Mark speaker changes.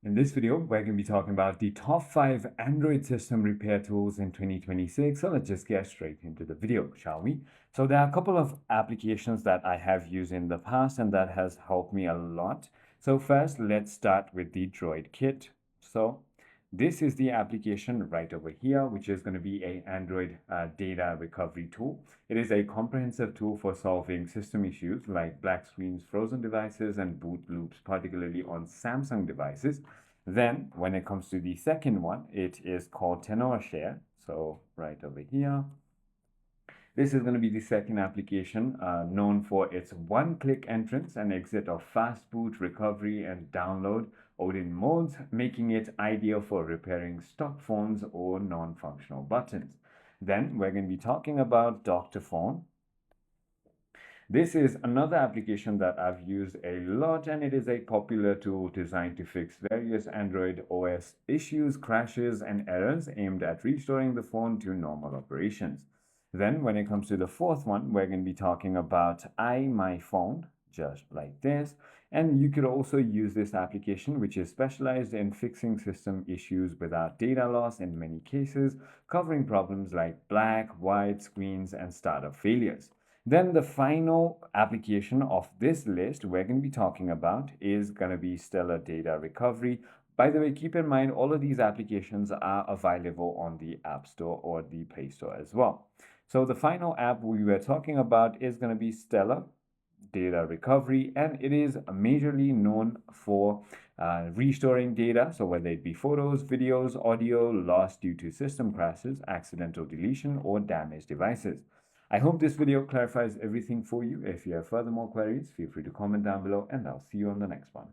Speaker 1: In this video, we're going to be talking about the top 5 Android system repair tools in 2026. So let's just get straight into the video, shall we? So there are a couple of applications that I have used in the past and that has helped me a lot. So first, let's start with the DroidKit. So this is the application right over here, which is going to be a Android data recovery tool. It is a comprehensive tool for solving system issues like black screens, frozen devices, and boot loops, particularly on Samsung devices. Then, when it comes to the second one, it is called Tenorshare. So right over here, this is going to be the second application known for its one-click entrance and exit of Fastboot, recovery, and download Odin modes, making it ideal for repairing stock phones or non-functional buttons. Then we're going to be talking about Dr. Phone. This is another application that I've used a lot, and it is a popular tool designed to fix various Android OS issues, crashes, and errors aimed at restoring the phone to normal operations. Then when it comes to the fourth one, we're going to be talking about My Phone, just like this. And you could also use this application, which is specialized in fixing system issues without data loss in many cases, covering problems like black, white screens, and startup failures. Then the final application of this list we're going to be talking about is going to be Stellar Data Recovery. By the way, keep in mind all of these applications are available on the App Store or the Play Store as well. So the final app we were talking about is going to be Stellar Data Recovery, and it is majorly known for restoring data. So whether it be photos, videos, audio lost due to system crashes, accidental deletion, or damaged devices. I hope this video clarifies everything for you. If you have further more queries, feel free to comment down below, and I'll see you on the next one.